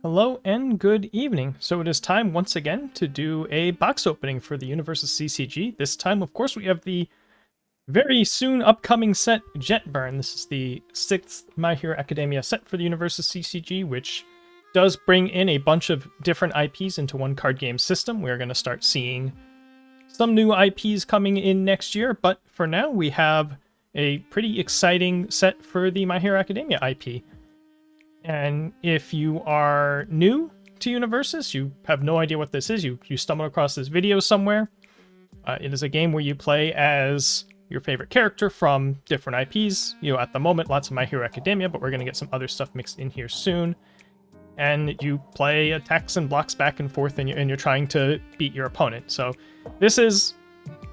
Hello and good evening. So it is time once again to do a box opening for the Universus CCG. This time, of course, we have the very soon upcoming set Jetburn. This is the 6th My Hero Academia set for the Universus CCG, which does bring in a bunch of different IPs into one card game system. We're going to start seeing some new IPs coming in next year, but for now we have a pretty exciting set for the My Hero Academia IP. And if you are new to Universus, you have no idea what this is, you stumble across this video somewhere, it is a game where you play as your favorite character from different IPs. At the moment, lots of My Hero Academia, but we're going to get some other stuff mixed in here soon. And you play attacks and blocks back and forth, and you're trying to beat your opponent. So this is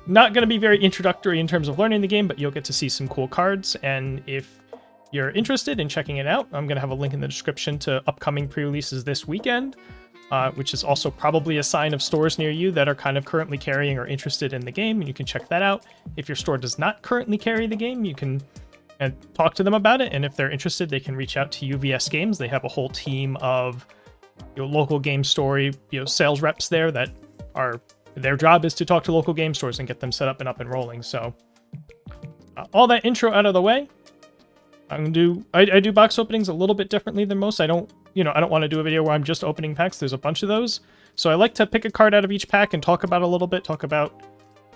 not going to be very introductory in terms of learning the game, but you'll get to see some cool cards. And if you're interested in checking it out, I'm going to have a link in the description to upcoming pre-releases this weekend, which is also probably a sign of stores near you that are kind of currently carrying or interested in the game, and you can check that out. If your store does not currently carry the game, you can talk to them about it, and if they're interested, they can reach out to UVS Games. They have a whole team of local game store sales reps there that are, their job is to talk to local game stores and get them set up and rolling. So all that intro out of the way, I do box openings a little bit differently than most. I don't want to do a video where I'm just opening packs. There's a bunch of those. So I like to pick a card out of each pack and talk about it a little bit, talk about,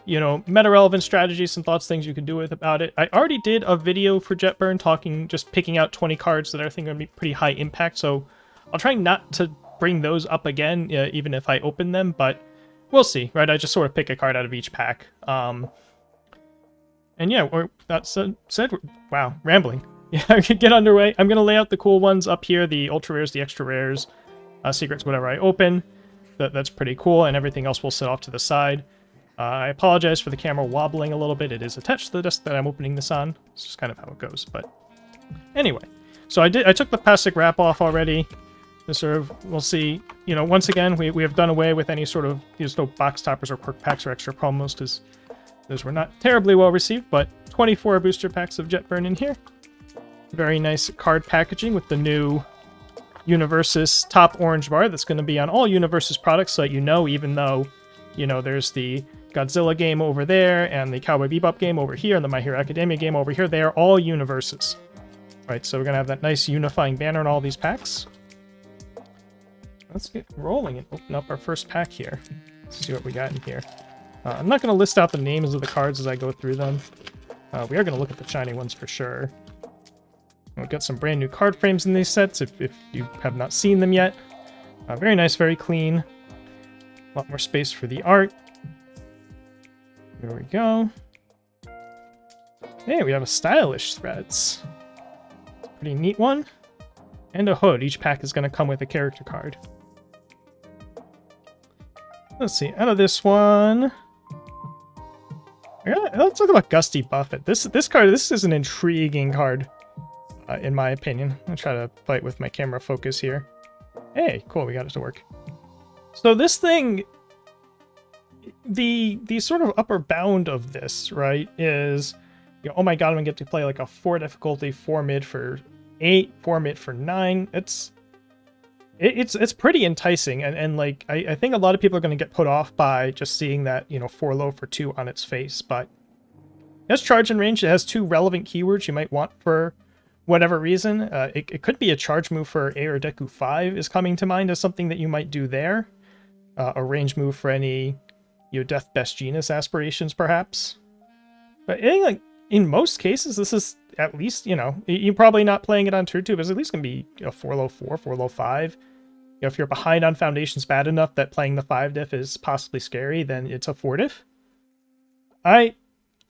meta-relevant strategies, some thoughts, things you can do about it. I already did a video for Jetburn just picking out 20 cards that I think are going to be pretty high impact. So I'll try not to bring those up again, even if I open them, but we'll see, right? I just sort of pick a card out of each pack. And yeah, that said, wow, rambling. Yeah, I could get underway. I'm going to lay out the cool ones up here, the ultra rares, the extra rares, secrets, whatever I open. That's pretty cool, and everything else will sit off to the side. I apologize for the camera wobbling a little bit. It is attached to the desk that I'm opening this on. It's just kind of how it goes. But anyway, so I took the plastic wrap off already. We'll see. Once again, we have done away with any sort of no box toppers or quirk packs or extra promos because those were not terribly well received. But 24 booster packs of Jetburn in here. Very nice card packaging with the new Universus top orange bar that's going to be on all Universus products, so that even though, there's the Godzilla game over there and the Cowboy Bebop game over here and the My Hero Academia game over here, they are all Universus. Right, so we're going to have that nice unifying banner in all these packs. Let's get rolling and open up our first pack here. Let's see what we got in here. I'm not going to list out the names of the cards as I go through them. We are going to look at the shiny ones for sure. We've got some brand new card frames in these sets if you have not seen them yet. Very nice, very clean. A lot more space for the art. There we go. Hey, we have a stylish threads. Pretty neat one. And a hood. Each pack is going to come with a character card. Let's see, out of this one... let's talk about Gusty Buffett. This is an intriguing card. In my opinion. I'll try to fight with my camera focus here. Hey, cool, we got it to work. So this thing, the sort of upper bound of this, right, is, oh my god, I'm gonna get to play like a 4 difficulty, 4 mid for 8, 4 mid for 9. It's pretty enticing, and like, I think a lot of people are gonna get put off by just seeing that, 4 low for 2 on its face, but it has charge and range. It has 2 relevant keywords you might want for whatever reason. It could be a charge move for A or Deku 5 is coming to mind as something that you might do there. A range move for any Death Best Genus aspirations, perhaps. But I think, like, in most cases, this is at least, you're probably not playing it on tier 2, but it's at least going to be a 4 low 4, 4 low 5. If you're behind on Foundations bad enough that playing the 5 diff is possibly scary, then it's a 4 diff.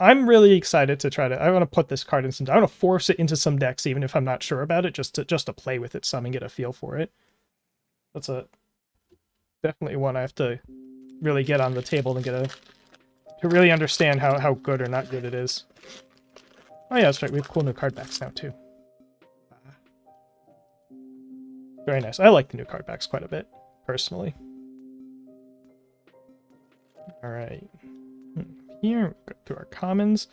I'm really excited to I want to put this card in some... I want to force it into some decks, even if I'm not sure about it, just to play with it some and get a feel for it. That's definitely one I have to really get on the table and to really understand how good or not good it is. Oh yeah, that's right, we have cool new card backs now too. Very nice. I like the new card backs quite a bit, personally. Alright. Here, go through our commons.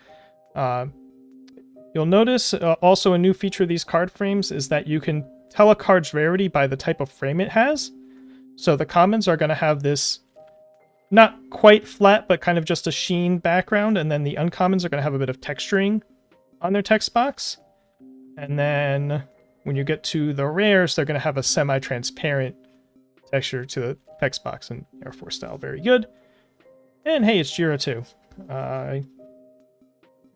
You'll notice also a new feature of these card frames is that you can tell a card's rarity by the type of frame it has. So the commons are going to have this not quite flat, but kind of just a sheen background, and then the uncommons are going to have a bit of texturing on their text box. And then when you get to the rares, they're going to have a semi-transparent texture to the text box and Air Force style. Very good. And hey, it's Jiro too. Yeah,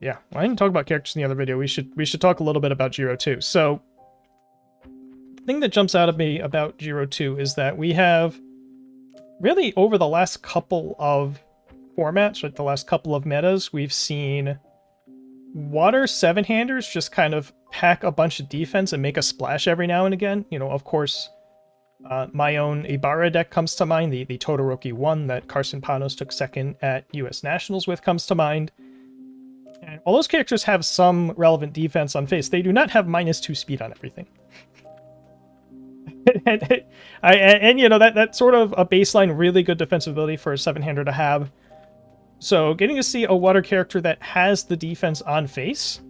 well, I didn't talk about characters in the other video. We should talk a little bit about Jiro too. So, the thing that jumps out at me about Jiro 2 is that we have really over the last couple of formats, like the last couple of metas, we've seen water 7-handers just kind of pack a bunch of defense and make a splash every now and again. You know, of course, my own Ibarra deck comes to mind. The Todoroki 1 that Carson Panos took second at US Nationals with comes to mind. And all those characters have some relevant defense on face. They do not have -2 speed on everything. and you know, that's sort of a baseline really good defensive ability for a 7-hander to have. So getting to see a water character that has the defense on face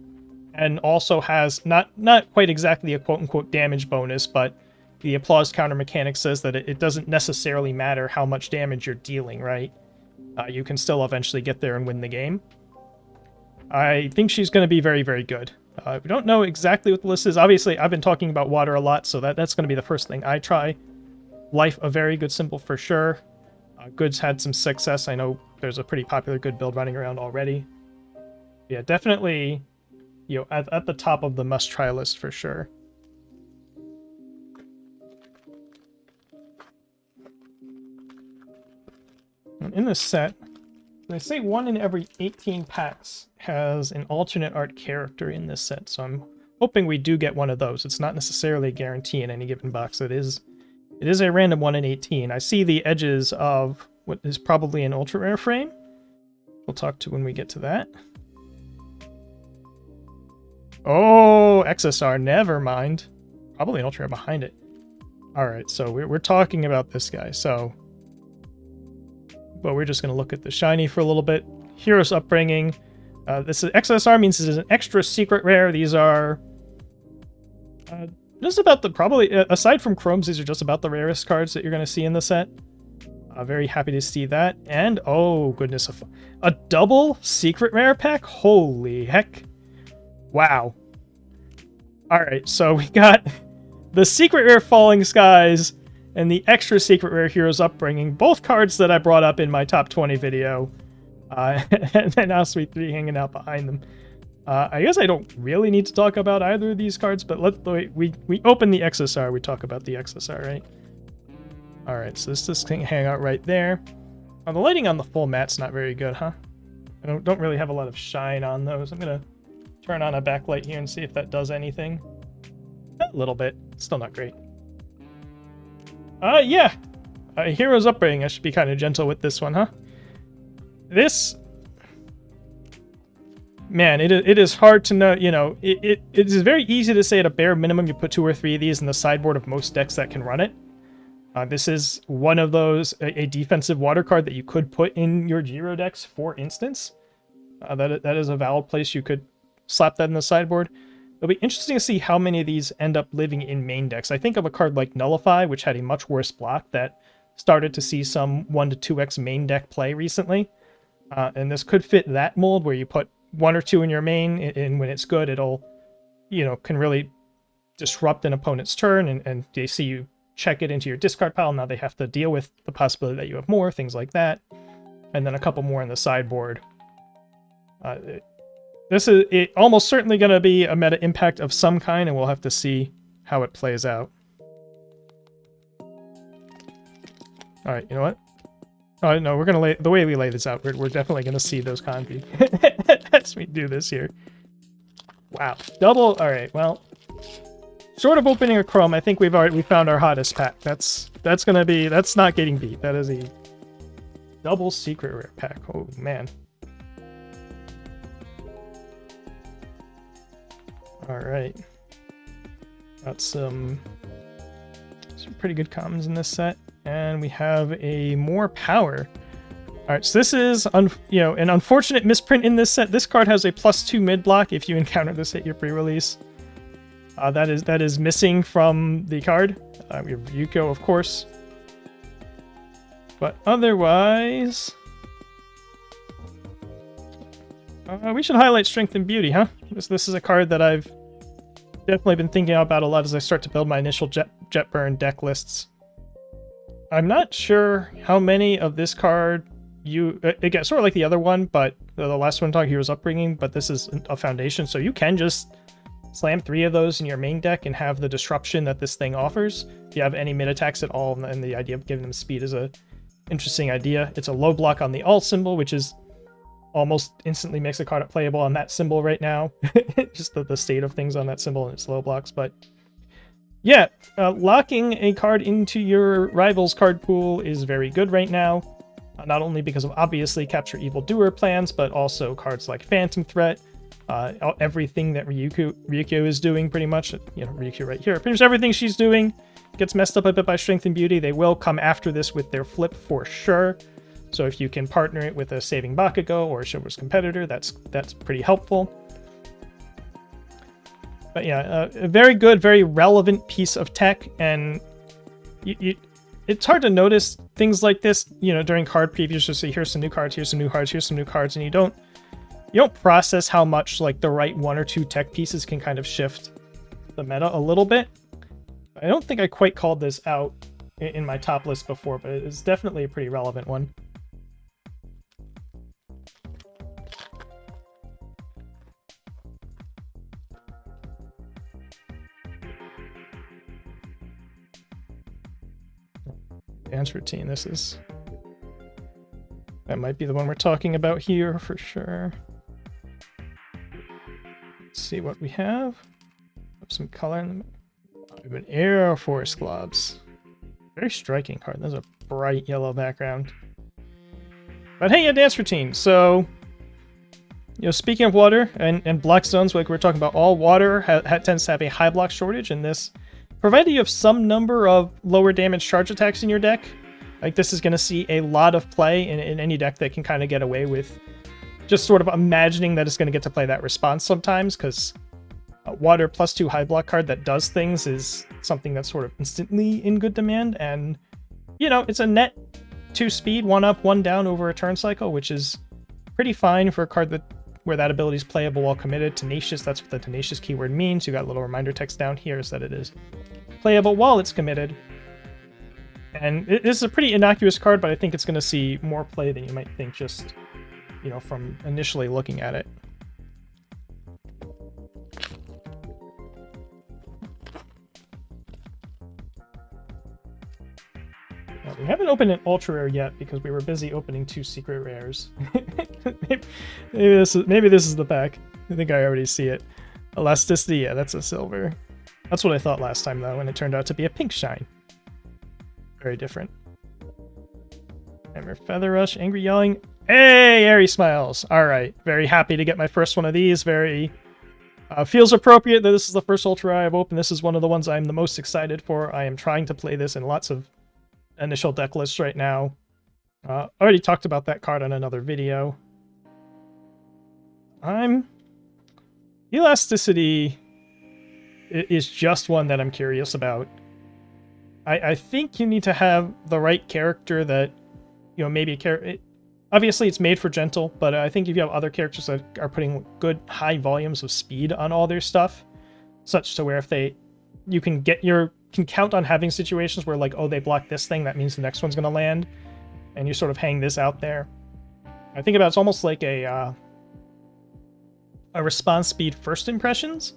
and also has not quite exactly a quote-unquote damage bonus, but the applause counter mechanic says that it doesn't necessarily matter how much damage you're dealing, right? You can still eventually get there and win the game. I think she's going to be very, very good. We don't know exactly what the list is. Obviously, I've been talking about water a lot, so that's going to be the first thing I try. Life, a very good symbol for sure. Goods had some success. I know there's a pretty popular good build running around already. Yeah, definitely, you know, at the top of the must-try list for sure. And in this set, they say 1 in every 18 packs has an alternate art character in this set, so I'm hoping we do get one of those. It's not necessarily a guarantee in any given box. It is a random 1 in 18. I see the edges of what is probably an ultra rare frame. We'll talk to when we get to that. Oh, XSR, never mind. Probably an ultra rare behind it. Alright, so we're talking about this guy, so... But we're just going to look at the shiny for a little bit. Hero's Upbringing. This is XSR, means this is an extra secret rare. These are just about the, probably, aside from Chromes, these are just about the rarest cards that you're going to see in the set. Very happy to see that. And, oh goodness, a double secret rare pack? Holy heck. Wow. Alright, so we got the secret rare Falling Skies and the extra secret rare Hero's Upbringing, both cards that I brought up in my top 20 video, and then Osprey 3 hanging out behind them. I guess I don't really need to talk about either of these cards, but we open the XSR, we talk about the XSR, right? Alright, so this can hang out right there. The lighting on the full mat's not very good, huh? I don't really have a lot of shine on those. I'm gonna turn on a backlight here and see if that does anything. A little bit, still not great. Yeah. Hero's Upbringing. I should be kind of gentle with this one, huh? This... Man, it is hard to know, you know, it is very easy to say at a bare minimum you put 2 or 3 of these in the sideboard of most decks that can run it. This is one of those, a defensive water card that you could put in your Jiro decks, for instance. That is a valid place you could slap that in the sideboard. It'll be interesting to see how many of these end up living in main decks. I think of a card like Nullify, which had a much worse block that started to see some 1 to 2x main deck play recently. And this could fit that mold where you put 1 or 2 in your main, and when it's good, it'll, you know, can really disrupt an opponent's turn, and they see you check it into your discard pile. Now they have to deal with the possibility that you have more, things like that. And then a couple more in the sideboard. This is almost certainly going to be a meta impact of some kind, and we'll have to see how it plays out. Alright, you know what? Oh, no, we're going to lay... The way we lay this out, we're definitely going to see those kanji as we do this here. Wow. Double... Alright, well... Short of opening a Chrome, I think we found our hottest pack. That's going to be... That's not getting beat. That is a double secret rare pack. Oh, man. Alright. Got some pretty good commons in this set. And we have a more power. Alright, so this is an unfortunate misprint in this set. This card has a +2 mid block if you encounter this at your pre-release. That is missing from the card. We have Ryuko, of course. But otherwise... we should highlight Strength and Beauty, huh? This is a card that I've definitely been thinking about a lot as I start to build my initial Jetburn deck lists. I'm not sure how many of this card it gets sort of like the other one, but the last one talking Hero's Upbringing, but this is a foundation, so you can just slam 3 of those in your main deck and have the disruption that this thing offers. If you have any mid attacks at all, and the idea of giving them speed is a interesting idea. It's a low block on the alt symbol, which is almost instantly makes a card playable on that symbol right now. Just the state of things on that symbol and its low blocks. But yeah, locking a card into your rival's card pool is very good right now. Not only because of obviously Capture Evildoer plans, but also cards like Phantom Threat. Everything that Ryuko is doing pretty much. You know, Ryuko right here. Pretty much everything she's doing gets messed up a bit by Strength and Beauty. They will come after this with their flip for sure. So if you can partner it with a Saving Bakugo or a Chivalrous Competitor, that's pretty helpful. But yeah, a very good, very relevant piece of tech, and it's hard to notice things like this, you know, during card previews. Just say, here's some new cards, here's some new cards, here's some new cards, and you don't process how much like the right 1 or 2 tech pieces can kind of shift the meta a little bit. I don't think I quite called this out in my top list before, but it's definitely a pretty relevant one. Dance routine, that might be the one we're talking about here for sure. Let's see what we have. Some color in them. We have an Air Force Gloves. Very striking card. There's a bright yellow background. But hey, a dance routine. So, you know, speaking of water and block zones, like we're talking about, all water tends to have a high block shortage in this. Provided you have some number of lower damage charge attacks in your deck, like this is going to see a lot of play in any deck that can kind of get away with just sort of imagining that it's going to get to play that response sometimes, because water +2 high block card that does things is something that's sort of instantly in good demand, and you know, it's a net 2 speed, 1 up, 1 down over a turn cycle, which is pretty fine for a card where that ability is playable while committed. Tenacious, that's what the Tenacious keyword means. You got a little reminder text down here is that it is playable while it's committed. And it is a pretty innocuous card, but I think it's going to see more play than you might think just, you know, from initially looking at it. Now, we haven't opened an ultra rare yet because we were busy opening 2 secret rares. maybe this is the pack. I think I already see it. Elasticity, yeah, that's a silver. That's what I thought last time though, and it turned out to be a pink shine. Very different. Hammer, Feather Rush, Angry Yelling. Hey, Airy Smiles. All right, very happy to get my first one of these. Very feels appropriate that this is the first ultra rare I've opened. This is one of the ones I'm the most excited for. I am trying to play this in lots of initial deck lists right now. Already talked about that card on another video. Elasticity is just one that I'm curious about. I think you need to have the right character that, you know, maybe obviously it's made for gentle, but I think if you have other characters that are putting good high volumes of speed on all their stuff, such to where if you can count on having situations where like, oh, they block this thing, that means the next one's going to land, and you sort of hang this out there. I think about it's almost like a response speed first impressions,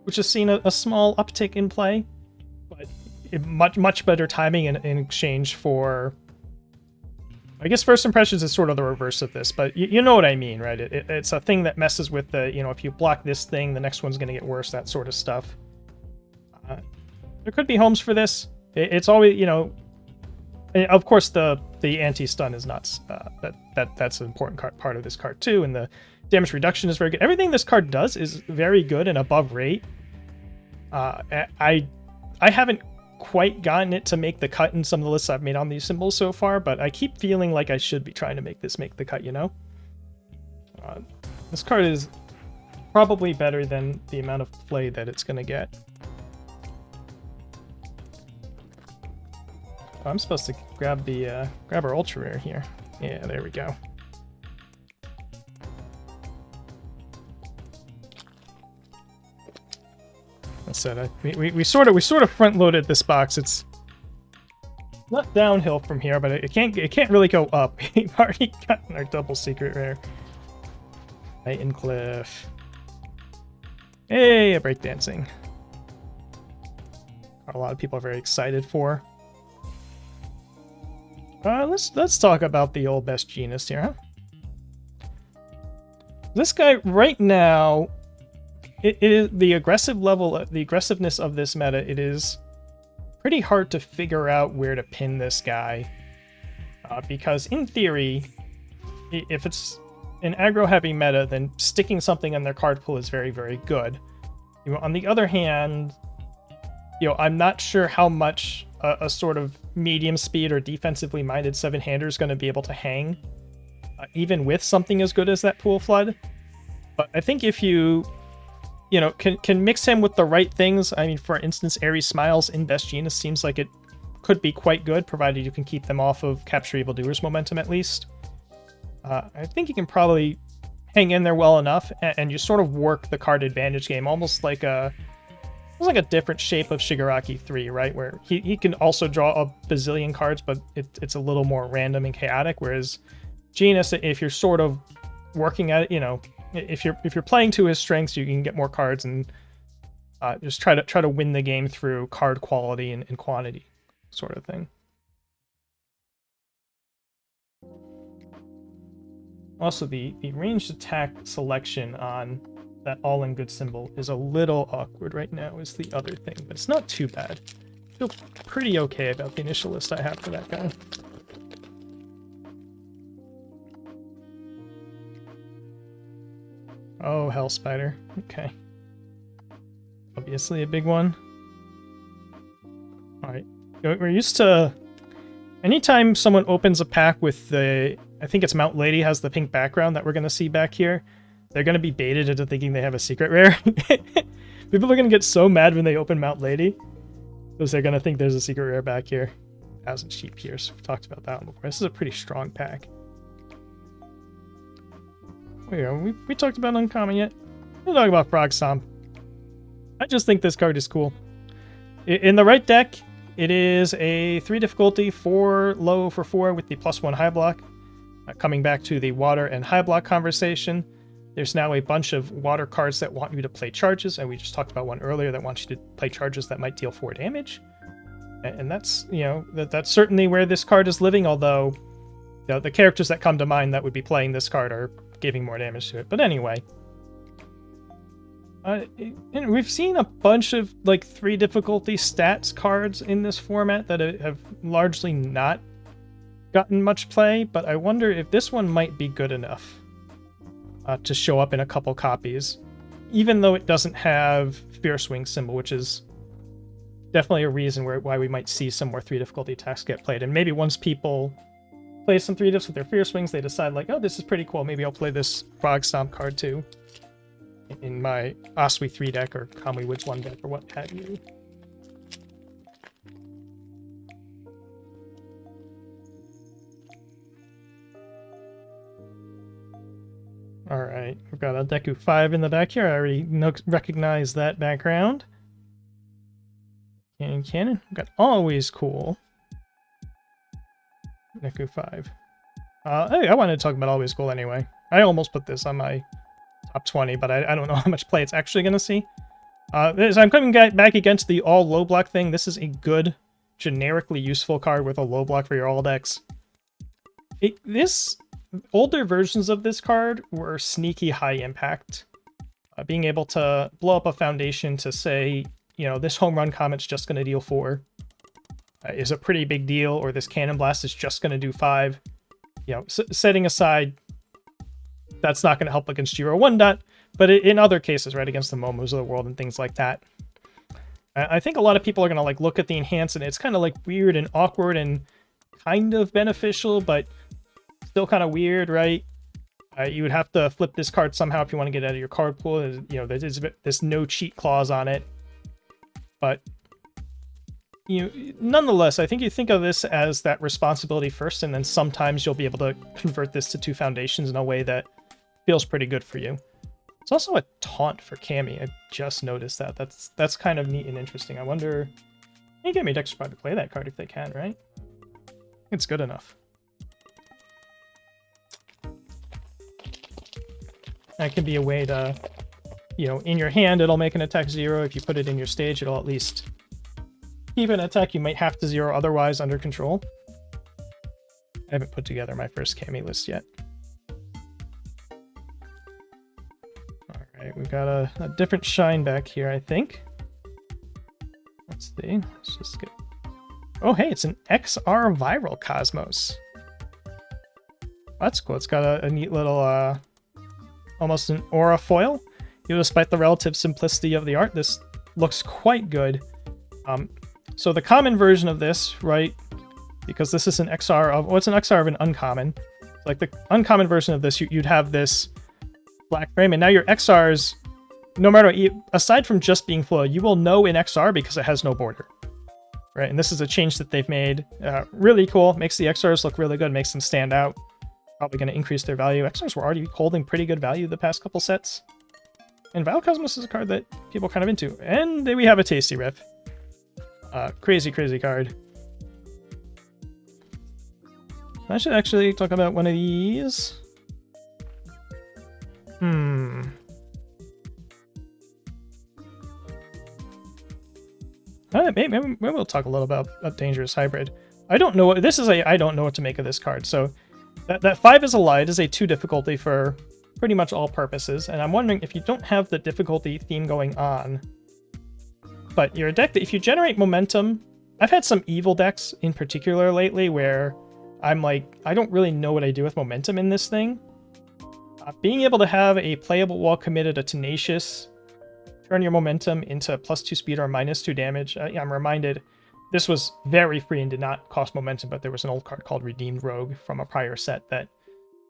which has seen a small uptick in play, but much better timing in exchange for, I guess first impressions is sort of the reverse of this, but you know what I mean, right? It's a thing that messes with the, you know, if you block this thing, the next one's going to get worse, that sort of stuff. There could be homes for this. It's always, you know, of course the anti-stun is not, that's an important part of this card too, and the damage reduction is very good. Everything this card does is very good and above rate. I haven't quite gotten it to make the cut in some of the lists I've made on these symbols so far, but I keep feeling like I should be trying to make the cut, you know? This card is probably better than the amount of play that it's going to get. Oh, I'm supposed to grab the grab our ultra rare here. Yeah, there we go. I said we sort of front loaded this box. It's not downhill from here, but it can't really go up. We've already gotten our double secret rare. Titan Cliff. Hey, a breakdancing. A lot of people are very excited for. Let's talk about the old best genus here, huh? This guy right now, it is the aggressive level, the aggressiveness of this meta. It is pretty hard to figure out where to pin this guy, because in theory, if it's an aggro-heavy meta, then sticking something in their card pool is very, very good. You know, on the other hand, you know, I'm not sure how much a sort of medium speed or defensively minded 7-hander is going to be able to hang, even with something as good as that Pool Flood. But I think if you know, can mix him with the right things. I mean, for instance, Ares Smiles in Best Genus seems like it could be quite good, provided you can keep them off of Capture Evildoers momentum at least. I think you can probably hang in there well enough, and you sort of work the card advantage game, almost like a different shape of Shigaraki 3, right? Where he can also draw a bazillion cards, but it's a little more random and chaotic. Whereas Genus, if you're sort of working at it, you know, if you're playing to his strengths, you can get more cards and just try to win the game through card quality and quantity, sort of thing. Also, the ranged attack selection on that all-in good symbol is a little awkward right now, is the other thing, but it's not too bad. I feel pretty okay about the initial list I have for that guy. Oh, Hell Spider. Okay. Obviously a big one. Alright. We're used to... Anytime someone opens a pack with the... I think it's Mount Lady has the pink background that we're going to see back here. They're going to be baited into thinking they have a secret rare. People are going to get so mad when they open Mount Lady, because they're going to think there's a secret rare back here. 1,000 Sheep Pierce. We've talked about that one before. This is a pretty strong pack. We talked about Uncommon yet? We'll talk about Frog Stomp. I just think this card is cool. In the right deck, it is a 3 difficulty, 4 low for 4 with the +1 high block. Coming back to the water and high block conversation, there's now a bunch of water cards that want you to play charges, and we just talked about one earlier that wants you to play charges that might deal 4 damage. And that's, you know, that's certainly where this card is living, although you know, the characters that come to mind that would be playing this card are giving more damage to it. But anyway, and we've seen a bunch of like 3 difficulty stats cards in this format that have largely not gotten much play, but I wonder if this one might be good enough to show up in a couple copies, even though it doesn't have Fierce Wing symbol, which is definitely a reason why we might see some more 3 difficulty attacks get played. And maybe once people play some 3 diffs with their Fierce Wings, they decide like, oh, this is pretty cool. Maybe I'll play this Frog Stomp card too in my Asui 3 deck or Kamui Woods 1 deck or what have you. Alright, we've got a Deku 5 in the back here. I already recognize that background. Cannon. We've got Always Cool. Deku 5. Hey, I wanted to talk about Always Cool anyway. I almost put this on my top 20, but I don't know how much play it's actually going to see. So I'm coming back against the all low block thing. This is a good, generically useful card with a low block for your all decks. Older versions of this card were sneaky high impact. Being able to blow up a foundation to say, you know, this home run comet's just going to deal 4 is a pretty big deal, or this cannon blast is just going to do 5. You know, setting aside that's not going to help against Giro 1 dot, but in other cases, right, against the Momos of the world and things like that. I think a lot of people are going to like look at the enhance and it's kind of like weird and awkward and kind of beneficial, but still kind of weird, right? You would have to flip this card somehow if you want to get out of your card pool. You know, there's this no cheat clause on it. But nonetheless, I think you think of this as that responsibility first, and then sometimes you'll be able to convert this to 2 foundations in a way that feels pretty good for you. It's also a taunt for Cammy. I just noticed that. That's kind of neat and interesting. I wonder... I think Cammy decks should probably play that card if they can, right? It's good enough. That can be a way to, in your hand, it'll make an attack 0. If you put it in your stage, it'll at least keep an attack you might have to 0 otherwise under control. I haven't put together my first Cammy list yet. Alright, we've got a different shine back here, I think. Let's see. Let's just get... Oh, hey, it's an XR Viral Cosmos. That's cool. It's got a neat little... almost an aura foil. Despite the relative simplicity of the art, this looks quite good. So the common version of this, right, because this is an XR of... Well, it's an XR of an uncommon. Like the uncommon version of this, you'd have this black frame, and now your XRs, no matter... Aside from just being foil, you will know in XR because it has no border. Right, and this is a change that they've made. Really cool. Makes the XRs look really good, makes them stand out. Probably going to increase their value. XRs were already holding pretty good value the past couple sets. And Viral Cosmos is a card that people are kind of into. And then we have a Tasty Riff. Crazy, crazy card. I should actually talk about one of these. Maybe we'll talk a little about a Dangerous Hybrid. I don't know what... This is a... I don't know what to make of this card, so... That 5 is a lie. It is a 2 difficulty for pretty much all purposes, and I'm wondering if you don't have the difficulty theme going on, but your deck, if you generate momentum... I've had some evil decks in particular lately where I'm like, I don't really know what I do with momentum in this thing. Being able to have a playable wall committed, a Tenacious, turn your momentum into +2 speed or -2 damage. I'm reminded... This was very free and did not cost momentum, but there was an old card called Redeemed Rogue from a prior set that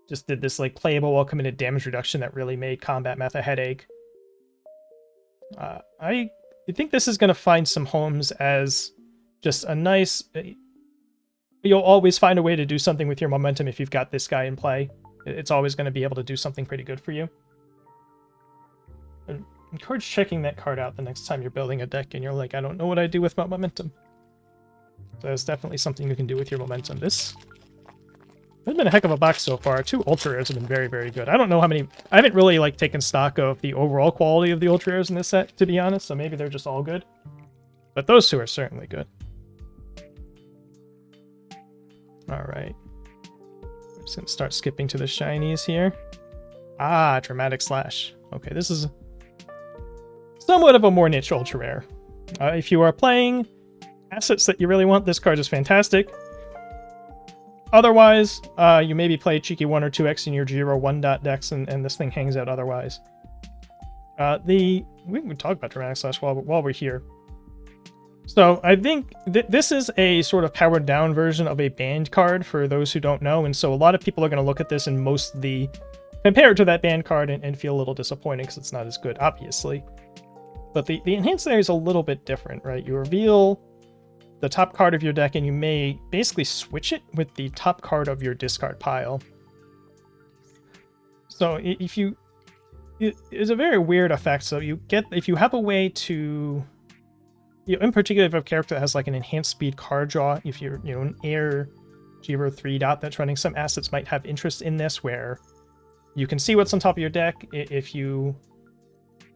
just did this like playable while committed damage reduction that really made combat math a headache. I think this is going to find some homes as just a nice... You'll always find a way to do something with your momentum if you've got this guy in play. It's always going to be able to do something pretty good for you. I encourage checking that card out the next time you're building a deck and you're like, I don't know what I do with my momentum. So that's definitely something you can do with your momentum. This has been a heck of a box so far. 2 ultra rares have been very, very good. I don't know how many... I haven't really like taken stock of the overall quality of the ultra rares in this set, to be honest, so maybe they're just all good. But those 2 are certainly good. Alright. I'm just going to start skipping to the shinies here. Ah, Dramatic Slash. Okay, this is somewhat of a more niche ultra rare. If you are playing assets that you really want, this card is fantastic. Otherwise, you maybe play cheeky 1 or 2x in your 0-1 dot decks, and this thing hangs out otherwise. We can talk about Dramatic Slash while we're here. So I think this is a sort of powered down version of a banned card for those who don't know, and so a lot of people are going to look at this and mostly compare it to that banned card and feel a little disappointed because it's not as good, obviously. But the enhanced there is a little bit different, right? You reveal the top card of your deck, and you may basically switch it with the top card of your discard pile. So if you... It's a very weird effect. So you get... If you have a way to... in particular, if you have a character that has like an enhanced speed card draw, if you're, an air 0-3 dot that's running, some assets might have interest in this, where you can see what's on top of your deck. If you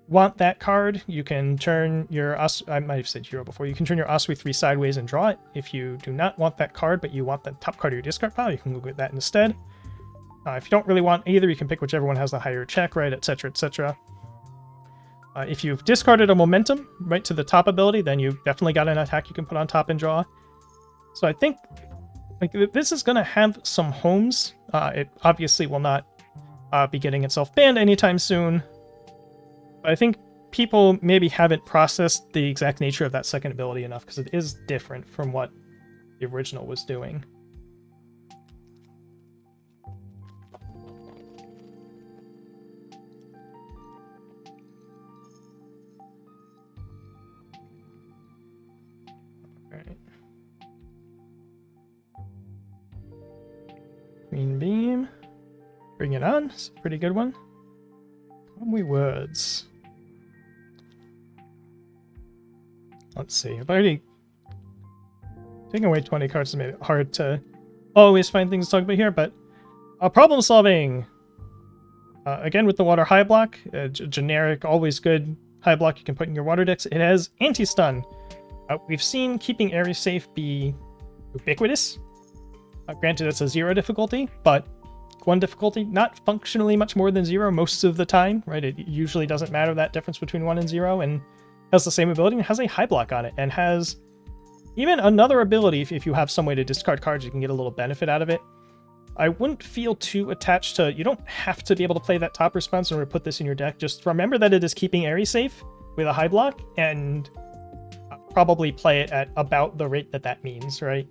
want that card, you can turn your... I might have said 0 before. You can turn your Osui 3 sideways and draw it. If you do not want that card, but you want the top card of your discard pile, you can go get that instead. If you don't really want either, you can pick whichever one has the higher check, right, etc., etc. If you've discarded a momentum right to the top ability, then you've definitely got an attack you can put on top and draw. So I think like this is going to have some homes. It obviously will not be getting itself banned anytime soon. But I think people maybe haven't processed the exact nature of that second ability enough, because it is different from what the original was doing. Alright. Green beam. Bring it on. It's a pretty good one. Comely words. Let's see. I've already taken away 20 cards to make it hard to always find things to talk about here, but problem solving. Again, with the water high block, generic, always good high block you can put in your water decks. It has anti-stun. We've seen keeping areas safe be ubiquitous. Granted, it's a 0 difficulty, but 1 difficulty, not functionally much more than 0 most of the time, right? It usually doesn't matter that difference between 1 and 0, and has the same ability and has a high block on it, and has even another ability. If you have some way to discard cards, you can get a little benefit out of it. I wouldn't feel too attached to, you don't have to be able to play that top response or put this in your deck. Just remember that it is keeping Aerie safe with a high block, and probably play it at about the rate that means, right?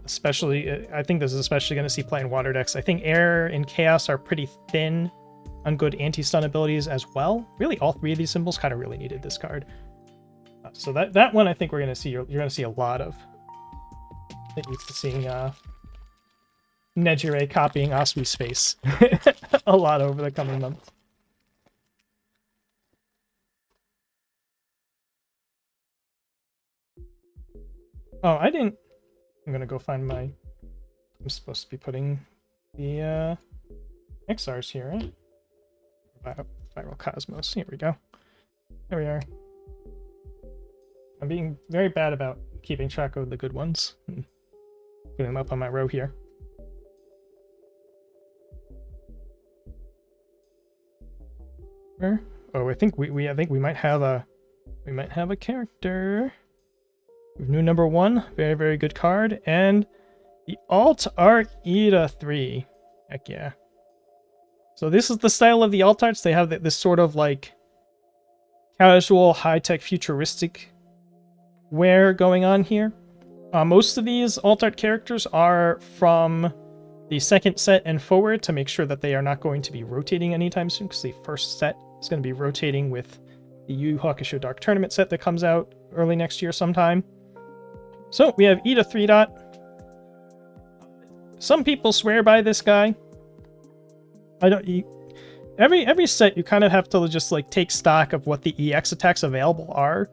Especially, I think this is especially going to see play in water decks. I think Air and Chaos are pretty thin on good anti-stun abilities as well. Really, all 3 of these symbols kind of really needed this card. So that one I think we're going to see, you're going to see a lot of. Get used to seeing Nejire copying Asui's face a lot over the coming months. Oh, I didn't... I'm gonna go find my... I'm supposed to be putting the XRs here, right? Viral Cosmos. Here we go. There we are. I'm being very bad about keeping track of the good ones. Putting them up on my row here. Oh, I think we might have a character. We have new number 1, very, very good card, and the Alt Art Ida 3. Heck yeah. So this is the style of the alt arts. They have this sort of like casual, high-tech, futuristic wear going on here. Most of these alt art characters are from the second set and forward to make sure that they are not going to be rotating anytime soon, because the first set is going to be rotating with the Yu Yu Hakusho Dark Tournament set that comes out early next year sometime. So we have Ida 3 dot. Some people swear by this guy. I don't. Every set you kind of have to just like take stock of what the EX attacks available are,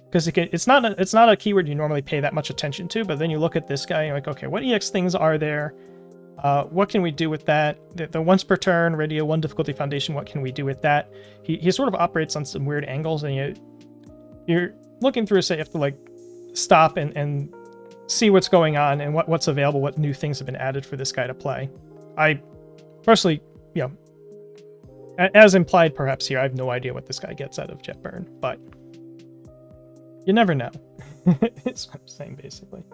because it's not a keyword you normally pay that much attention to. But then you look at this guy and you're like, okay, what EX things are there? What can we do with that? The once per turn radio 1 difficulty foundation. What can we do with that? He sort of operates on some weird angles, and you're looking through a set. You have to like stop and see what's going on and what's available, what new things have been added for this guy to play. I personally, as implied perhaps here, I have no idea what this guy gets out of Jetburn, but you never know. That's what I'm saying, basically.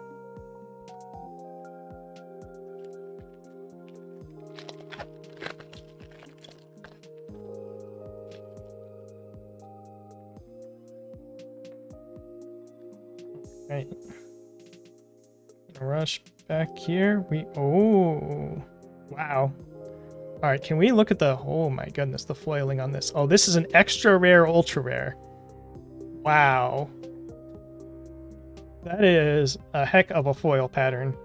Right. Rush back here. Oh, wow. All right, can we look at the... Oh my goodness, the foiling on this. Oh, this is an extra rare, ultra rare. Wow. That is a heck of a foil pattern.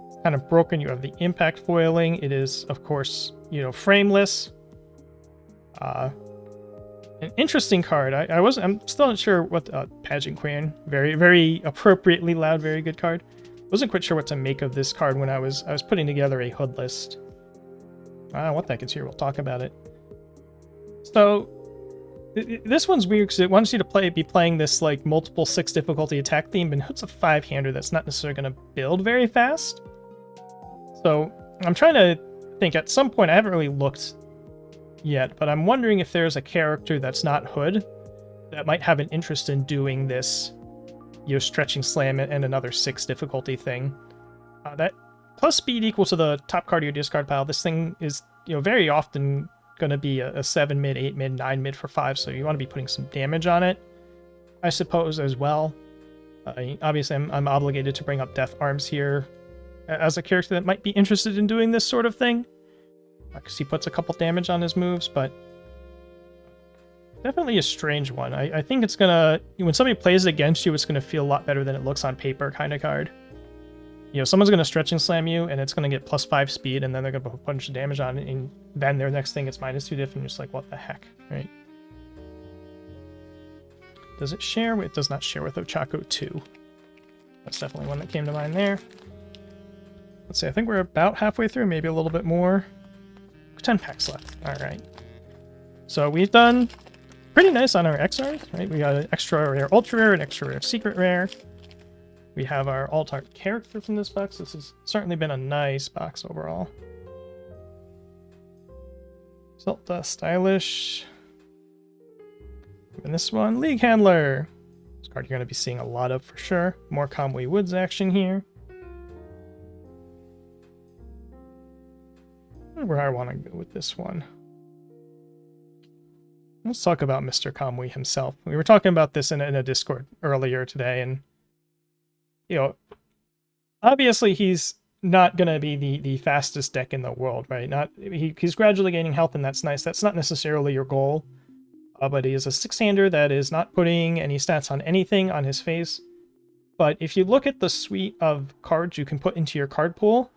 It's kind of broken. You have the impact foiling. It is, of course, frameless. An interesting card. I'm still not sure what Pageant Queen. Very, very appropriately loud, very good card. Wasn't quite sure what to make of this card when I was putting together a hood list. What the heck is here? We'll talk about it. So this one's weird because it wants you to be playing this like multiple 6 difficulty attack theme, and it's a 5-hander that's not necessarily going to build very fast. So I'm trying to think. At some point, I haven't really looked yet, but I'm wondering if there's a character that's not Hood that might have an interest in doing this, stretching slam and another 6 difficulty thing. That plus speed equal to the top card of your discard pile. This thing is, very often going to be a 7 mid, 8 mid, 9 mid for 5, so you want to be putting some damage on it, I suppose, as well. Obviously, I'm obligated to bring up Death Arms here as a character that might be interested in doing this sort of thing, because he puts a couple damage on his moves, but definitely a strange one. I think it's gonna, when somebody plays it against you, it's gonna feel a lot better than it looks on paper kind of card. You know, someone's gonna stretch and slam you, and it's gonna get +5 speed, and then they're gonna put a bunch of damage on it, and then their next thing is -2 diff, and you're just like, what the heck, right? Does it share? It does not share with Ochako 2. That's definitely one that came to mind there. Let's see, I think we're about halfway through, maybe a little bit more. 10 packs left. Alright. So we've done pretty nice on our XRs, right? We got an extra rare ultra rare, an extra rare secret rare. We have our alt-art character from this box. This has certainly been a nice box overall. Zelda, stylish. And this one, League Handler. This card you're going to be seeing a lot of for sure. More Kamui Woods action here. Where I want to go with this one. Let's talk about Mr. Kamui himself. We were talking about this in a Discord earlier today, and you know, obviously he's not going to be the fastest deck in the world, right? He's gradually gaining health, and that's nice. That's not necessarily your goal. But he is a 6-hander that is not putting any stats on anything on his face. But if you look at the suite of cards you can put into your card pool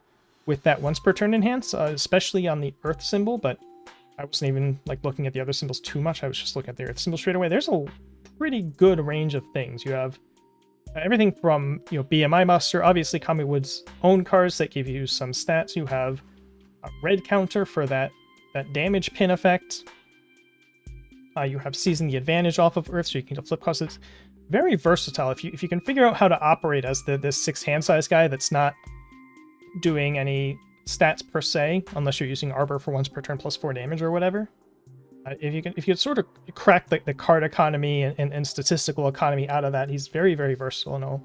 with that once per turn enhance, especially on the Earth symbol, but I wasn't even like looking at the other symbols too much. I was just looking at the Earth symbol straight away. There's a pretty good range of things. You have everything from, you know, BMI Master, obviously Kamui Wood's own cards that give you some stats. You have a red counter for that damage pin effect. You have Season the Advantage off of Earth, so you can flip costs. It's very versatile. If you can figure out how to operate as this 6-hand size guy that's not doing any stats per se, unless you're using Arbor for once per turn +4 damage or whatever. If you can sort of crack the card economy and statistical economy out of that, he's very, very versatile and all.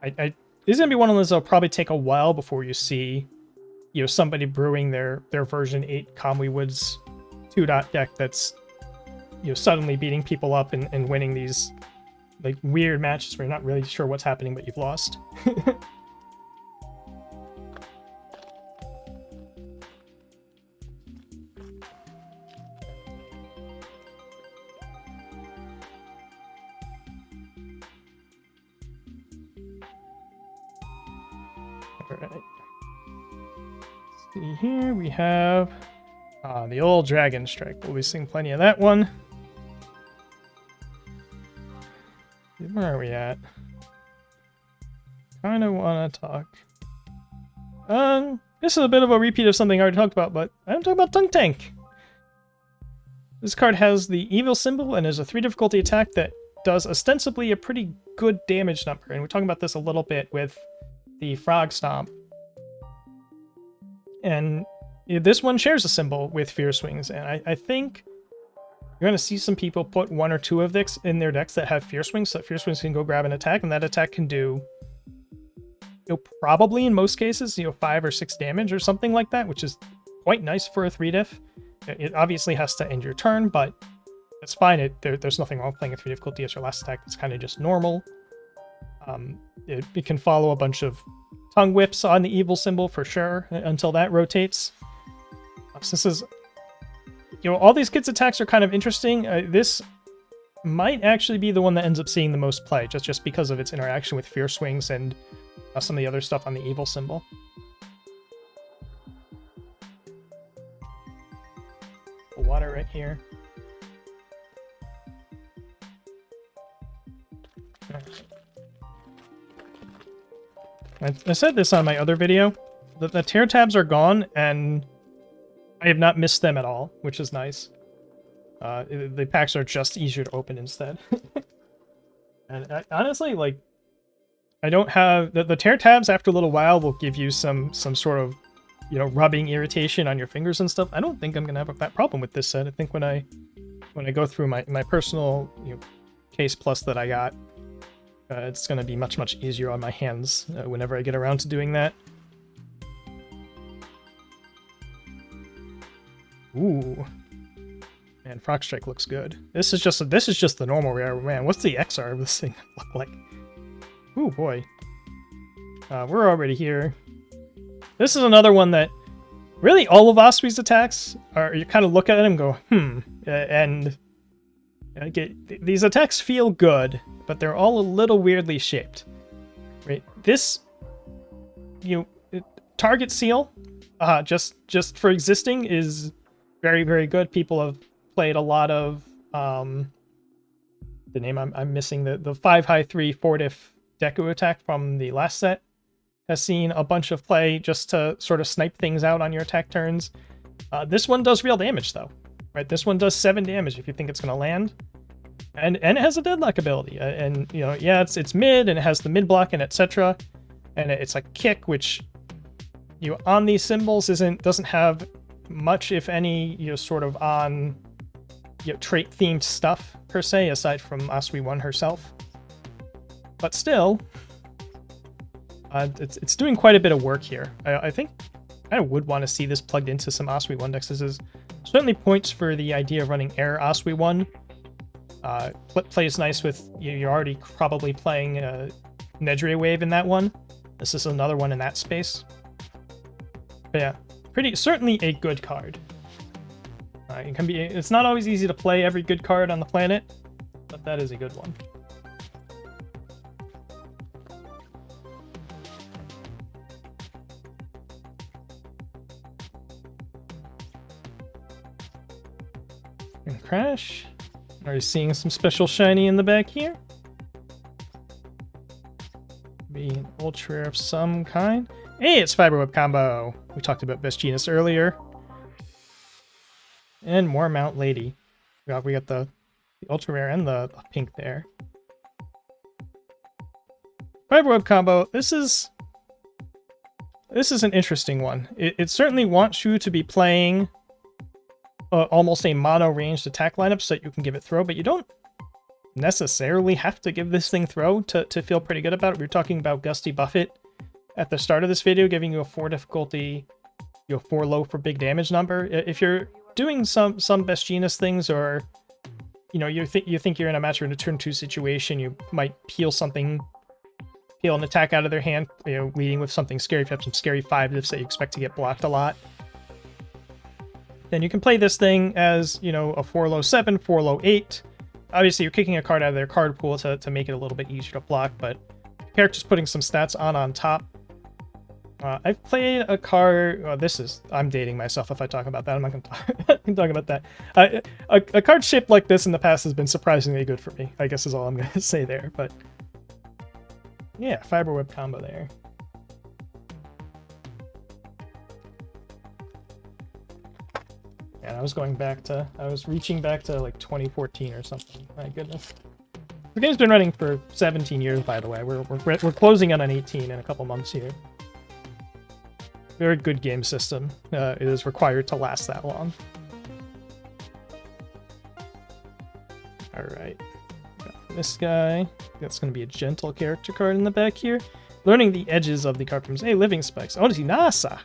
This is gonna be one of those that'll probably take a while before you see, you know, somebody brewing their version 8 Kamui Woods 2-dot deck that's, you know, suddenly beating people up and winning these like weird matches where you're not really sure what's happening, but you've lost. Alright. See here, we have the old Dragon Strike. We'll be seeing plenty of that one. Where are we at? Kinda wanna talk. This is a bit of a repeat of something I already talked about, but I'm talking about Tunk Tank. This card has the evil symbol and is a 3 difficulty attack that does ostensibly a pretty good damage number. And we're talking about this a little bit with the Frog Stomp. And this one shares a symbol with Fierce Wings, and I think you're going to see some people put 1 or 2 of this in their decks that have Fierce Wings, so that Fierce Wings can go grab an attack, and that attack can do, you know, probably in most cases, you know, 5 or 6 damage or something like that, which is quite nice for a 3 diff. It obviously has to end your turn, but that's fine. There's nothing wrong with playing a 3 difficulty as your last attack. It's kind of just normal. It can follow a bunch of tongue whips on the evil symbol for sure until that rotates. So this is, you know, all these kids' attacks are kind of interesting. This might actually be the one that ends up seeing the most play, just because of its interaction with Fierce Wings and some of the other stuff on the evil symbol. Water right here. I said this on my other video. The tear tabs are gone, and I have not missed them at all, which is nice. The packs are just easier to open instead. And honestly, like, I don't have... The tear tabs, after a little while, will give you some sort of, you know, rubbing irritation on your fingers and stuff. I don't think I'm going to have that problem with this set. I think when I go through my personal, you know, case plus that I got, it's going to be much, much easier on my hands whenever I get around to doing that. Ooh. Man, Frog Strike looks good. This is just the normal rare. Man, what's the XR of this thing look like? Ooh, boy. We're already here. This is another one that really all of Osprey's attacks are, you kind of look at it and go, and These attacks feel good, but they're all a little weirdly shaped. Right? This, target seal, just for existing is very, very good. People have played a lot of the name I'm missing, the 5 high 3 4 diff Deku attack from the last set has seen a bunch of play just to sort of snipe things out on your attack turns. This one does real damage though, right? This one does 7 damage if you think it's going to land, and it has a deadlock ability, and it's mid and it has the mid block and etc. And it's like kick, which on these symbols doesn't have much, if any, sort of on trait themed stuff per se, aside from Asui 1 herself. But still, it's doing quite a bit of work here. I think I would want to see this plugged into some Asui 1 decks. This is certainly points for the idea of running Air Asui 1. Plays nice with, you're already probably playing Nedria Wave in that one. This is another one in that space. But yeah, certainly a good card. It's not always easy to play every good card on the planet, but that is a good one. And crash. Are you seeing some special shiny in the back here? Be an ultra rare of some kind. Hey, it's Fiber Web Combo. We talked about Best Genus earlier. And more Mount Lady. We got the ultra rare and the pink there. Fiber Web Combo. This is an interesting one. It certainly wants you to be playing almost a mono ranged attack lineup so that you can give it throw, but you don't necessarily have to give this thing throw to feel pretty good about it. We were talking about Gusty Buffett at the start of this video, giving you a 4 difficulty, 4 low for big damage number. If you're doing some Best Genus things, or you think you're in a match or in a turn 2 situation, you might peel an attack out of their hand, leading with something scary. If you have some scary 5 diffs that you expect to get blocked a lot, then you can play this thing as a 4 low 7, 4 low 8. Obviously you're kicking a card out of their card pool to make it a little bit easier to block, but character's putting some stats on top. I've played a card. I'm dating myself if I talk about that. I'm not going to talk about that. A card shaped like this in the past has been surprisingly good for me, I guess is all I'm going to say there. But yeah, Fiber Web Combo there. And I was reaching back to like 2014 or something. My goodness. The game's been running for 17 years, by the way. We're closing on an 18 in a couple months here. Very good game system. It is required to last that long. Alright. This guy. That's going to be a gentle character card in the back here. Learning the edges of the card from Living Spikes. Oh, it's Nasa.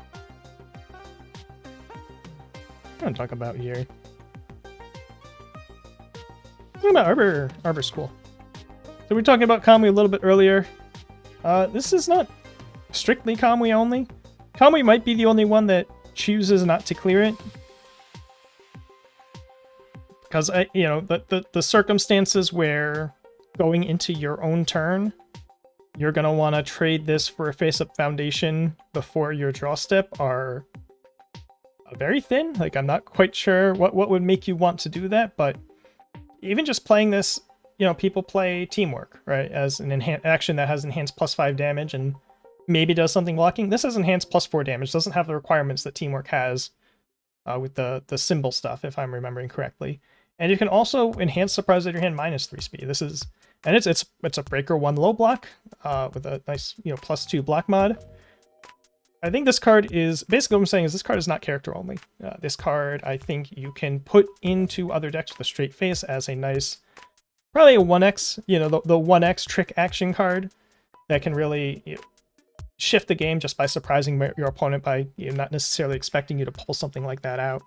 What am I talking about here? Talking about Arbor School. So we were talking about Kamui a little bit earlier. This is not strictly Kamui only. Kamui might be the only one that chooses not to clear it. Because, the circumstances where going into your own turn, you're going to want to trade this for a face-up foundation before your draw step are very thin. Like, I'm not quite sure what would make you want to do that, but even just playing this, people play Teamwork, right, as an action that has enhanced +5 damage and maybe does something blocking. This has enhanced +4 damage, doesn't have the requirements that Teamwork has with the symbol stuff, if I'm remembering correctly. And you can also enhance Surprise at your hand -3 speed. This is, and it's a breaker 1 low block with a nice +2 block mod. I think this card is basically what I'm saying is this card is not character only. This card I think you can put into other decks with a straight face as a nice, probably a 1x, the 1x trick action card that can really shift the game just by surprising your opponent by not necessarily expecting you to pull something like that out.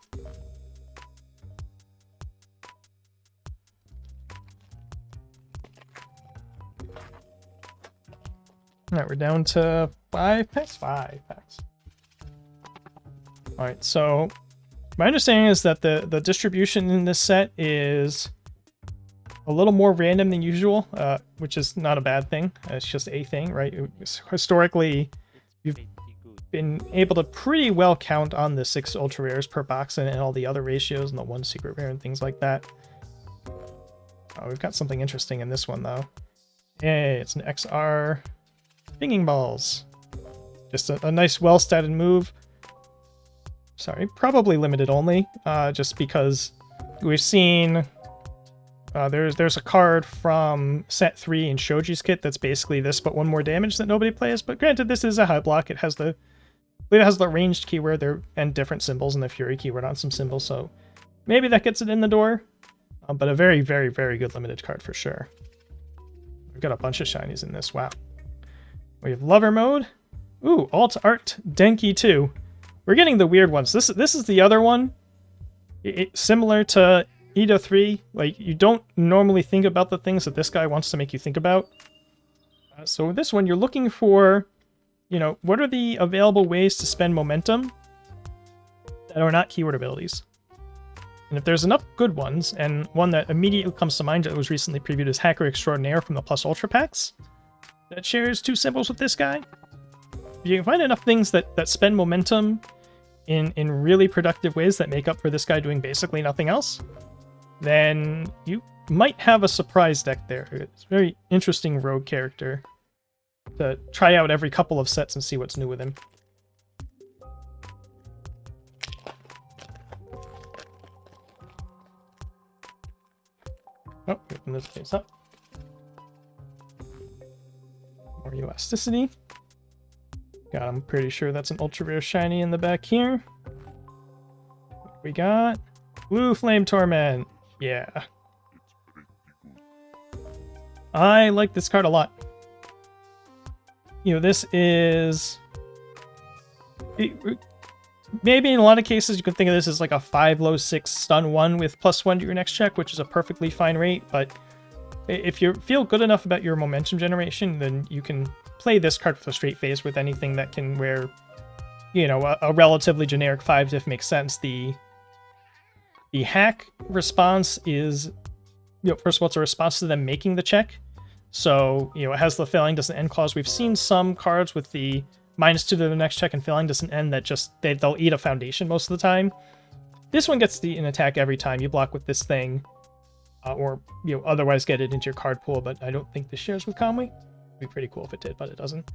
Alright, we're down to 5 packs? 5 packs. Alright, so my understanding is that the distribution in this set is a little more random than usual, which is not a bad thing. It's just a thing, right? Historically, you've been able to pretty well count on the 6 ultra rares per box and all the other ratios and the 1 secret rare and things like that. Oh, we've got something interesting in this one, though. Yay, it's an XR Binging Balls. Just a nice, well-statted move. Sorry, probably limited only, just because we've seen... there's a card from set 3 in Shoji's kit that's basically this, but 1 more damage that nobody plays. But granted, this is a high block. It has the ranged keyword there and different symbols and the Fury keyword on some symbols, so maybe that gets it in the door. But a very, very, very good limited card for sure. We've got a bunch of shinies in this. Wow. We have Lover Mode. Ooh, Alt Art Denki 2. We're getting the weird ones. This is the other one. Similar to Ida 3. Like, you don't normally think about the things that this guy wants to make you think about. So with this one, you're looking for, you know, what are the available ways to spend momentum that are not keyword abilities? And if there's enough good ones, and one that immediately comes to mind that was recently previewed as Hacker Extraordinaire from the Plus Ultra packs, that shares 2 symbols with this guy, if you can find enough things that spend momentum in really productive ways that make up for this guy doing basically nothing else, then you might have a surprise deck there. It's a very interesting rogue character to try out every couple of sets and see what's new with him. Oh, open this case up. More elasticity. God, I'm pretty sure that's an ultra rare shiny in the back here. What we got? Blue Flame Torment. Yeah. I like this card a lot. You know, this is... Maybe in a lot of cases you could think of this as like a 5 low 6 stun 1 with +1 to your next check, which is a perfectly fine rate, but if you feel good enough about your momentum generation, then you can play this card with a straight face with anything that can wear, you know, a relatively generic 5 diff makes sense. The hack response is, you know, first of all, it's a response to them making the check. So, you know, it has the failing doesn't end clause. We've seen some cards with the -2 to the next check and failing doesn't end that just, they'll eat a foundation most of the time. This one gets an attack every time you block with this thing, or, you know, otherwise get it into your card pool, but I don't think this shares with Conway. It'd be pretty cool if it did, but it doesn't.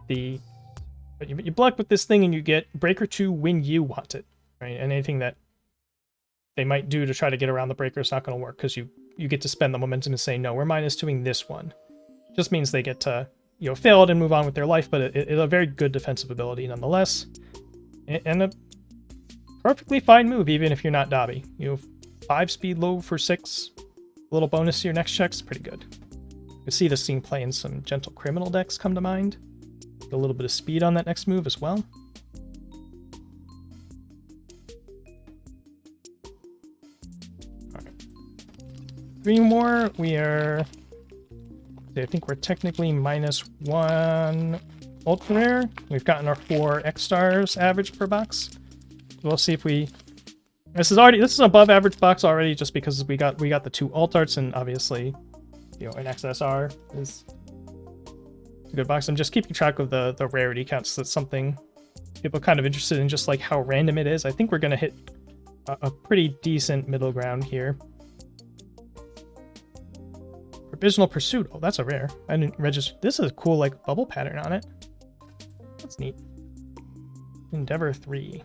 But you block with this thing and you get Breaker 2 when you want it, right? And anything that they might do to try to get around the breaker is not going to work, because you get to spend the momentum and say, no, we're -2ing this one. Just means they get to, you know, fail it and move on with their life, but it's a very good defensive ability nonetheless. And a perfectly fine move, even if you're not Dobby. You know, 5 speed low for 6, a little bonus to your next check's pretty good. You see this scene play in some Gentle Criminal decks come to mind. Get a little bit of speed on that next move as well. Alright. 3 more, we are... I think we're technically -1 ultra rare. We've gotten our 4 X stars average per box. We'll see if we... This is above average box already, just because we got the 2 alt arts, and obviously, you know, an XSR is a good box. I'm just keeping track of the rarity counts. That's something people are kind of interested in, just like how random it is. I think we're gonna hit a pretty decent middle ground here. Provisional Pursuit. Oh, that's a rare. I didn't register. This is a cool, like, bubble pattern on it. That's neat. Endeavor 3.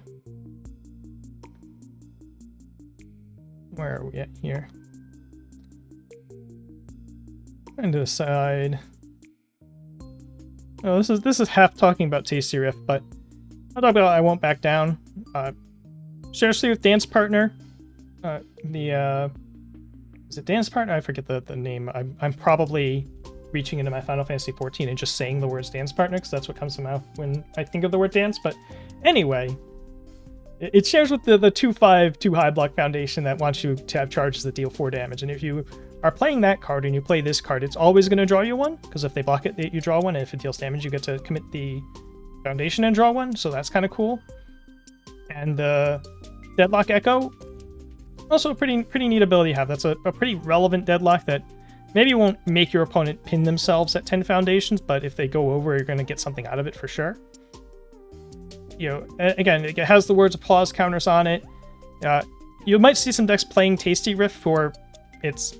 Where are we at here? Trying to decide. Oh, this is half talking about Tasty Riff, but I'll talk about I Won't Back Down. Share Sleeve with Dance Partner. Is it Dance Partner? I forget the name. I'm probably reaching into my Final Fantasy XIV and just saying the words Dance Partner, because that's what comes to my mouth when I think of the word dance. But anyway, it shares with the 2/5 2 high block foundation that wants you to have charges that deal 4 damage. And if you are playing that card and you play this card, it's always going to draw you 1, because if they block it, you draw 1, and if it deals damage, you get to commit the foundation and draw 1. So that's kind of cool. And the Deadlock Echo, Also a pretty neat ability to have. That's a pretty relevant deadlock that maybe won't make your opponent pin themselves at 10 foundations, but if they go over, you're going to get something out of it for sure. You know, again, it has the words applause counters on it. You might see some decks playing Tasty Riff for its,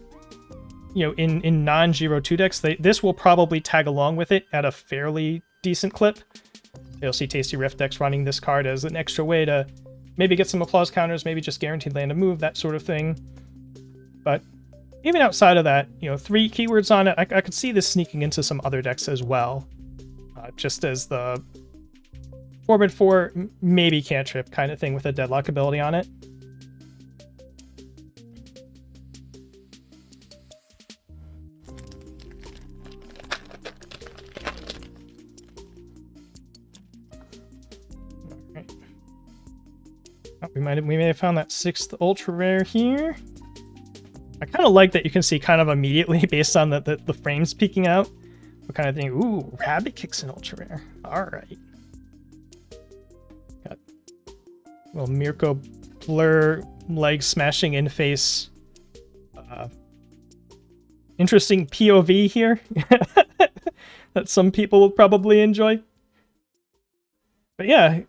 you know, in non-Giro 2 decks. This will probably tag along with it at a fairly decent clip. You'll see Tasty Riff decks running this card as an extra way to maybe get some applause counters, maybe just guaranteed land a move, that sort of thing. But even outside of that, you know, 3 keywords on it, I could see this sneaking into some other decks as well. Just as the 4/4 maybe cantrip kind of thing with a deadlock ability on it. We may have found that 6th ultra rare here. I kind of like that you can see kind of immediately based on the frames peeking out. We're kind of thinking, ooh, Rabbit Kick's an ultra rare. All right. Got little Mirko Blur leg smashing in face. Interesting POV here that some people will probably enjoy. But yeah.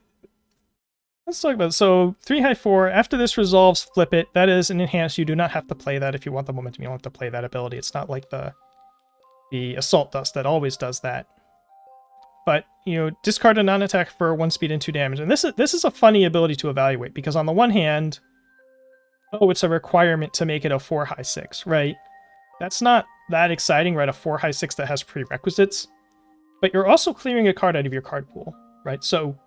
Let's talk about it. So 3 high 4. After this resolves, flip it. That is an enhance. You do not have to play that if you want the momentum. You don't have to play that ability. It's not like the Assault Dust that always does that. But you know, discard a non-attack for 1 speed and 2 damage. And this is a funny ability to evaluate because on the one hand, oh, it's a requirement to make it a 4 high 6, right? That's not that exciting, right? A 4 high 6 that has prerequisites. But you're also clearing a card out of your card pool, right? So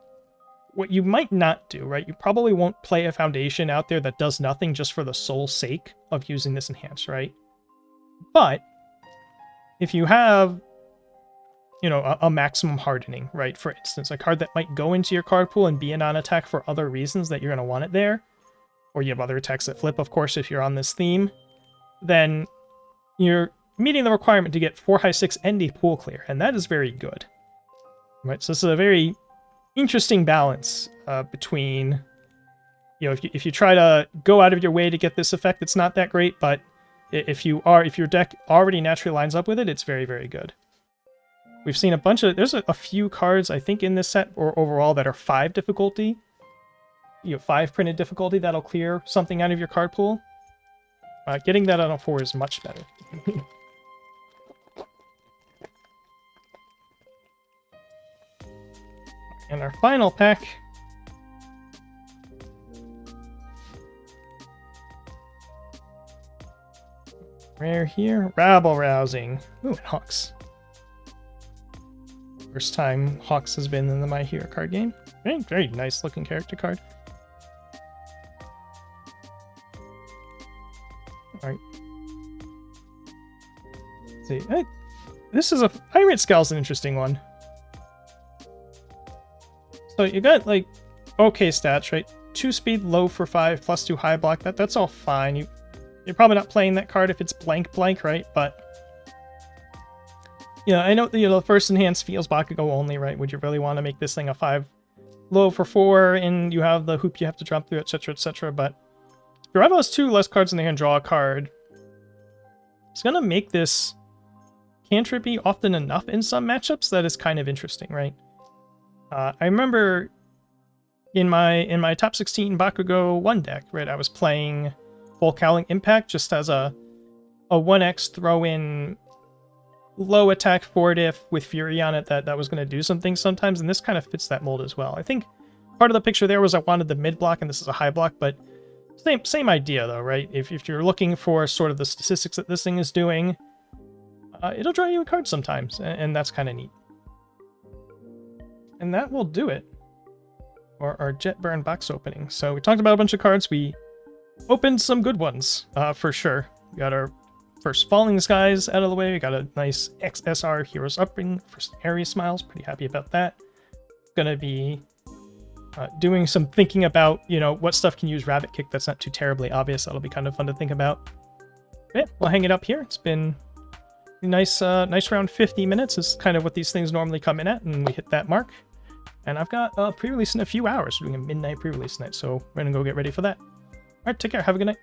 what you might not do, right? You probably won't play a foundation out there that does nothing just for the sole sake of using this enhance, right? But if you have, you know, a maximum hardening, right? For instance, a card that might go into your card pool and be a non-attack for other reasons that you're going to want it there, or you have other attacks that flip, of course, if you're on this theme, then you're meeting the requirement to get 4 high 6 ND pool clear, and that is very good. Right? So this is a very interesting balance between, you know, if you try to go out of your way to get this effect, it's not that great, but if your deck already naturally lines up with it, it's very, very good. We've seen there's a few cards, I think, in this set or overall that are 5 difficulty. You know, 5 printed difficulty that'll clear something out of your card pool. Getting that on a 4 is much better. And our final pack. Rare here. Rabble Rousing. Ooh, and Hawks. First time Hawks has been in the My Hero card game. Very, very nice looking character card. Alright. See, this is Irate Scowl's an interesting one. So you got, like, okay stats, right? 2 speed, low for 5, plus 2 high block. That's all fine. You're probably not playing that card if it's blank, right? But, you know, I know the first enhance feels Bakugo only, right? Would you really want to make this thing a 5 low for 4, and you have the hoop you have to jump through, etc., etc., but if your rival has 2 less cards in their hand, draw a card. It's going to make this cantrippy often enough in some matchups that is kind of interesting, right? I remember in my top 16 Bakugo 1 deck, right, I was playing Bulk Howling Impact just as a 1x throw-in low attack 4-diff with Fury on it that was going to do some things sometimes, and this kind of fits that mold as well. I think part of the picture there was I wanted the mid block, and this is a high block, but same idea though, right? If you're looking for sort of the statistics that this thing is doing, it'll draw you a card sometimes, and that's kind of neat. And that will do it for our Jetburn box opening. So we talked about a bunch of cards. We opened some good ones, for sure. We got our first Falling Skies out of the way. We got a nice XSR Heroes Upbringing, first Aries Smiles. Pretty happy about that. Gonna be doing some thinking about, you know, what stuff can use Rabbit Kick that's not too terribly obvious. That'll be kind of fun to think about. Yeah, we'll hang it up here. It's been a nice around 50 minutes is kind of what these things normally come in at, and we hit that mark. And I've got a pre-release in a few hours. We're doing a midnight pre-release night, so we're gonna go get ready for that. All right, take care. Have a good night.